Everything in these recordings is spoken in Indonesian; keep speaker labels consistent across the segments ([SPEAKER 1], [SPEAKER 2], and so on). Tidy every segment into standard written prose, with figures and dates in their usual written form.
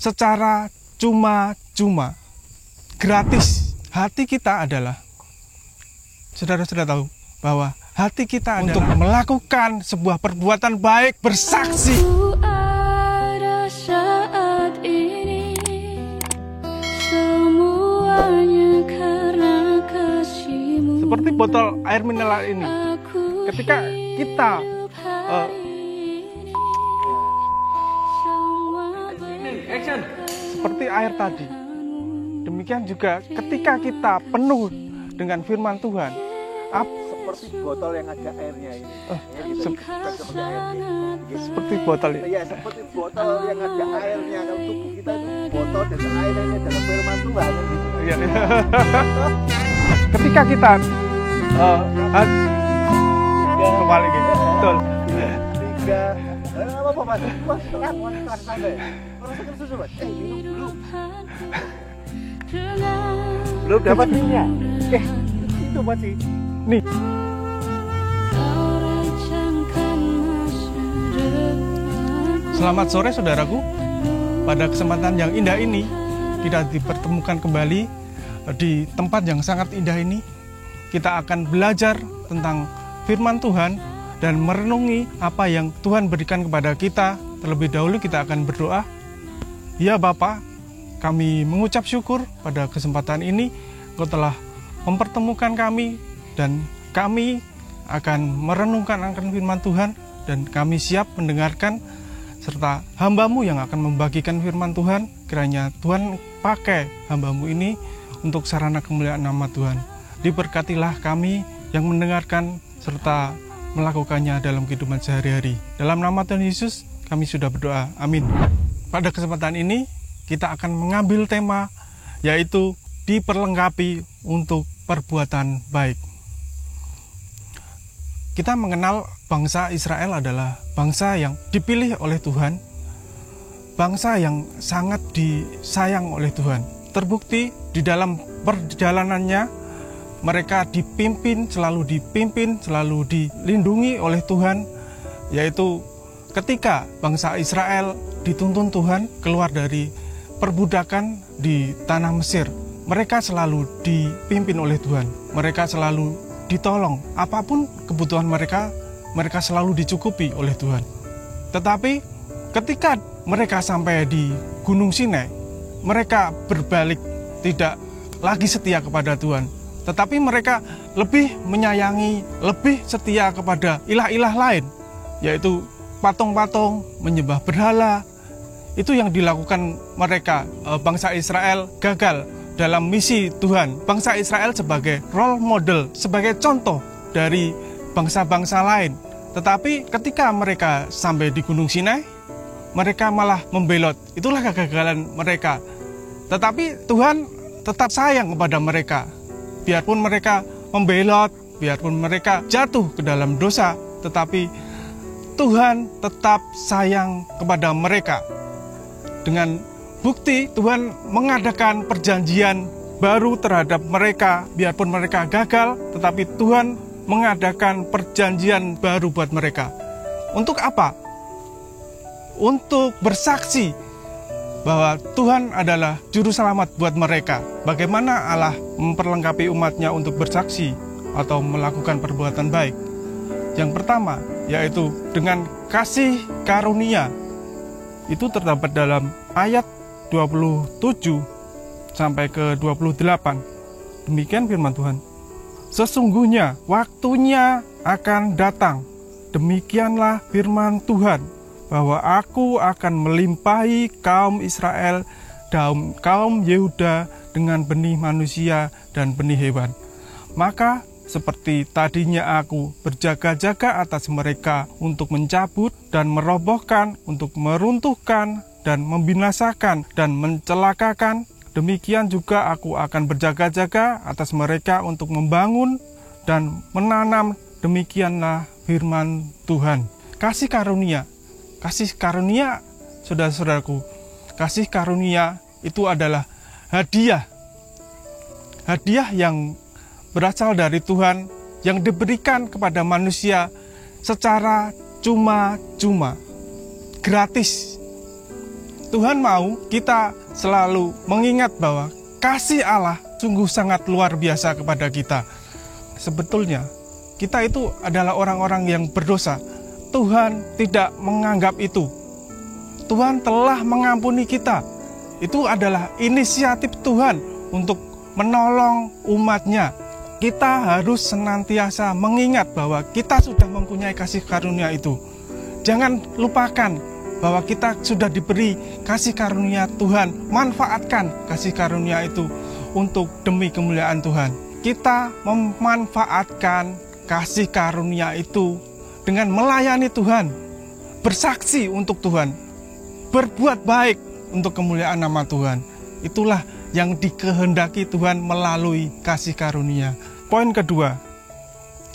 [SPEAKER 1] secara cuma-cuma, gratis. Hati kita adalah, saudara sudah tahu bahwa hati kita untuk melakukan sebuah perbuatan baik, bersaksi.
[SPEAKER 2] Ada saat ini, semuanya karena kasih-Mu.
[SPEAKER 1] Seperti botol air mineral ini, ketika kita seperti air tadi, demikian juga ketika kita penuh dengan firman Tuhan,
[SPEAKER 3] seperti botol yang ada airnya ini. Seperti airnya.
[SPEAKER 1] Seperti botol ini.
[SPEAKER 3] Iya, seperti botol yang ada airnya. Kalau tubuh kita itu botol dan airnya dalam firman Tuhan.
[SPEAKER 1] Iya. Ketika kita kembali gitu, betul.
[SPEAKER 3] 3, apa Mas? Mas, telan sampai. Rasakan susu, Mas. Minum dulu. Belum dapat minyak. Itu masih.
[SPEAKER 1] Nih. Selamat sore saudaraku. Pada kesempatan yang indah ini, kita dipertemukan kembali di tempat yang sangat indah ini. Kita akan belajar tentang firman Tuhan dan merenungi apa yang Tuhan berikan kepada kita. Terlebih dahulu kita akan berdoa. Ya Bapa, kami mengucap syukur pada kesempatan ini Engkau telah mempertemukan kami dan kami akan merenungkan akan firman Tuhan dan kami siap mendengarkan serta hamba-Mu yang akan membagikan firman Tuhan. Kiranya Tuhan pakai hamba-Mu ini untuk sarana kemuliaan nama Tuhan. Diberkatilah kami yang mendengarkan serta melakukannya dalam kehidupan sehari-hari. Dalam nama Tuhan Yesus kami sudah berdoa. Amin. Pada kesempatan ini kita akan mengambil tema yaitu diperlengkapi untuk perbuatan baik. Kita mengenal bangsa Israel adalah bangsa yang dipilih oleh Tuhan, bangsa yang sangat disayang oleh Tuhan. Terbukti di dalam perjalanannya mereka selalu dipimpin, selalu dilindungi oleh Tuhan, yaitu ketika bangsa Israel dituntun Tuhan keluar dari perbudakan di tanah Mesir. Mereka selalu dipimpin oleh Tuhan, mereka selalu ditolong, apapun kebutuhan mereka selalu dicukupi oleh Tuhan. Tetapi ketika mereka sampai di Gunung Sinai, mereka berbalik, tidak lagi setia kepada Tuhan, tetapi mereka lebih menyayangi, lebih setia kepada ilah-ilah lain, yaitu patung-patung, menyembah berhala. Itu yang dilakukan mereka. Bangsa Israel gagal dalam misi Tuhan. Bangsa Israel sebagai role model, sebagai contoh dari bangsa-bangsa lain. Tetapi ketika mereka sampai di Gunung Sinai, mereka malah membelot. Itulah kegagalan mereka. Tetapi Tuhan tetap sayang kepada mereka. Biarpun mereka membelot, biarpun mereka jatuh ke dalam dosa, tetapi Tuhan tetap sayang kepada mereka. Dengan bukti Tuhan mengadakan perjanjian baru terhadap mereka, biarpun mereka gagal, tetapi Tuhan mengadakan perjanjian baru buat mereka. Untuk apa? Untuk bersaksi bahwa Tuhan adalah juru selamat buat mereka. Bagaimana Allah memperlengkapi umatnya untuk bersaksi atau melakukan perbuatan baik? Yang pertama, yaitu dengan kasih karunia. Itu terdapat dalam ayat 27 sampai ke 28. Demikian firman Tuhan. Sesungguhnya waktunya akan datang, demikianlah firman Tuhan, bahwa aku akan melimpahi kaum Israel dan kaum Yehuda dengan benih manusia dan benih hewan. Maka seperti tadinya aku berjaga-jaga atas mereka untuk mencabut dan merobohkan, untuk meruntuhkan dan membinasakan dan mencelakakan, demikian juga aku akan berjaga-jaga atas mereka untuk membangun dan menanam. Demikianlah firman Tuhan. Kasih karunia, saudara-saudaraku, kasih karunia itu adalah hadiah yang berasal dari Tuhan, yang diberikan kepada manusia secara cuma-cuma, gratis. Tuhan mau kita selalu mengingat bahwa kasih Allah sungguh sangat luar biasa kepada kita. Sebetulnya kita itu adalah orang-orang yang berdosa. Tuhan tidak menganggap itu. Tuhan telah mengampuni kita. Itu adalah inisiatif Tuhan untuk menolong umatnya. Kita harus senantiasa mengingat bahwa kita sudah mempunyai kasih karunia itu. Jangan lupakan bahwa kita sudah diberi kasih karunia Tuhan. Manfaatkan kasih karunia itu untuk demi kemuliaan Tuhan. Kita memanfaatkan kasih karunia itu dengan melayani Tuhan, bersaksi untuk Tuhan, berbuat baik untuk kemuliaan nama Tuhan. Itulah yang dikehendaki Tuhan melalui kasih karunia. Poin kedua,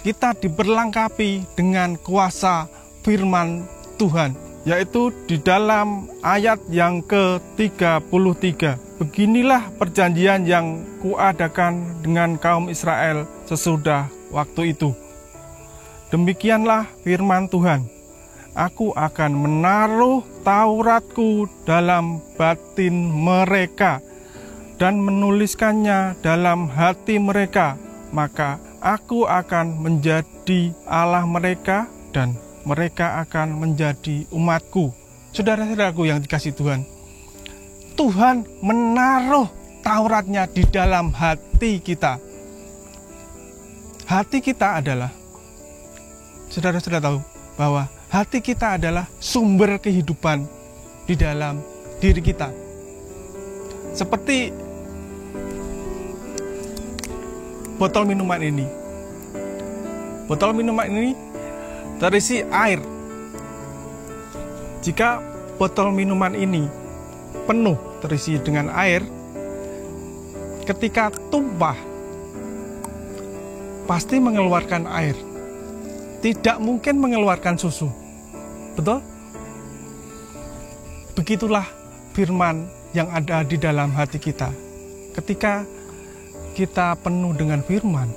[SPEAKER 1] kita diperlengkapi dengan kuasa firman Tuhan, yaitu di dalam ayat yang ke-33. Beginilah perjanjian yang kuadakan dengan kaum Israel sesudah waktu itu. Demikianlah firman Tuhan, aku akan menaruh Tauratku dalam batin mereka dan menuliskannya dalam hati mereka, maka aku akan menjadi Allah mereka dan mereka akan menjadi umatku. Saudara-saudaraku yang dikasihi Tuhan, Tuhan menaruh Tauratnya di dalam hati kita. Hati kita adalah, saudara sudah tahu bahwa hati kita adalah sumber kehidupan di dalam diri kita. Seperti botol minuman ini. Botol minuman ini terisi air. Jika botol minuman ini penuh terisi dengan air, ketika tumpah pasti mengeluarkan air. Tidak mungkin mengeluarkan susu. Betul? Begitulah firman yang ada di dalam hati kita. Ketika kita penuh dengan firman,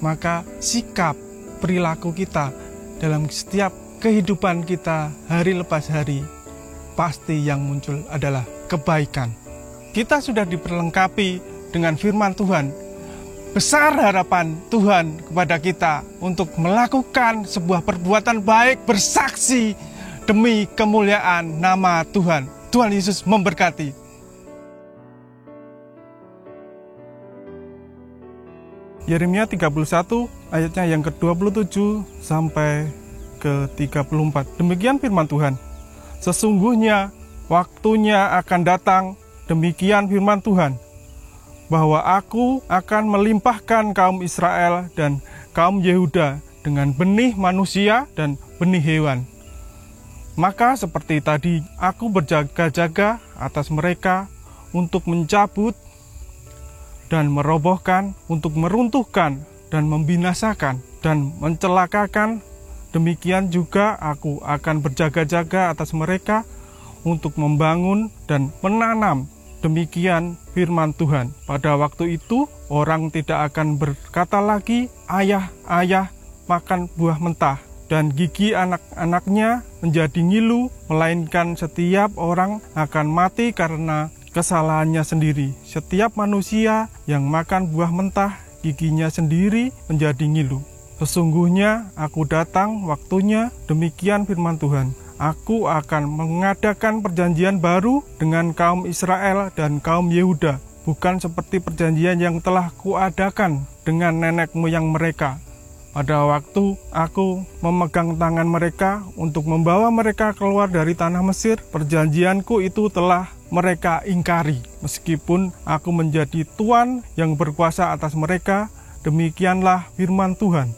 [SPEAKER 1] maka sikap perilaku kita dalam setiap kehidupan kita hari lepas hari, pasti yang muncul adalah kebaikan. Kita sudah diperlengkapi dengan firman Tuhan. Besar harapan Tuhan kepada kita untuk melakukan sebuah perbuatan baik, bersaksi demi kemuliaan nama Tuhan. Tuhan Yesus memberkati. Yeremia 31 ayatnya yang ke-27 sampai ke-34. Demikian firman Tuhan. Sesungguhnya waktunya akan datang, demikian firman Tuhan, bahwa aku akan melimpahkan kaum Israel dan kaum Yehuda dengan benih manusia dan benih hewan. Maka seperti tadi, aku berjaga-jaga atas mereka untuk mencabut dan merobohkan, untuk meruntuhkan dan membinasakan dan mencelakakan. Demikian juga aku akan berjaga-jaga atas mereka untuk membangun dan menanam. Demikian firman Tuhan. Pada waktu itu orang tidak akan berkata lagi, ayah, ayah, makan buah mentah, dan gigi anak-anaknya menjadi ngilu, melainkan setiap orang akan mati karena kesalahannya sendiri. Setiap manusia yang makan buah mentah, giginya sendiri menjadi ngilu. Sesungguhnya aku datang waktunya, demikian firman Tuhan. Aku akan mengadakan perjanjian baru dengan kaum Israel dan kaum Yehuda, bukan seperti perjanjian yang telah kuadakan dengan nenek moyang mereka. Pada waktu aku memegang tangan mereka untuk membawa mereka keluar dari tanah Mesir, perjanjianku itu telah mereka ingkari. Meskipun aku menjadi Tuhan yang berkuasa atas mereka, demikianlah firman Tuhan.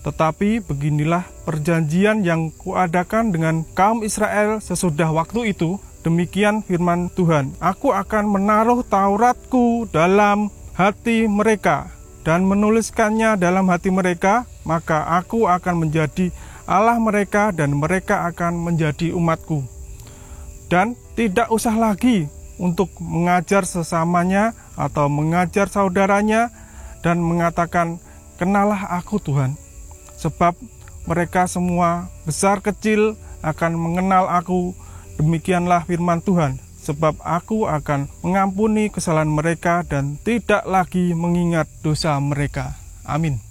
[SPEAKER 1] Tetapi beginilah perjanjian yang kuadakan dengan kaum Israel sesudah waktu itu. Demikian firman Tuhan. Aku akan menaruh Tauratku dalam hati mereka dan menuliskannya dalam hati mereka. Maka aku akan menjadi Allah mereka dan mereka akan menjadi umatku. Dan tidak usah lagi untuk mengajar sesamanya atau mengajar saudaranya dan mengatakan, kenalah aku Tuhan. Sebab mereka semua besar kecil akan mengenal aku. Demikianlah firman Tuhan. sebab Aku akan mengampuni kesalahan mereka dan tidak lagi mengingat dosa mereka. Amin.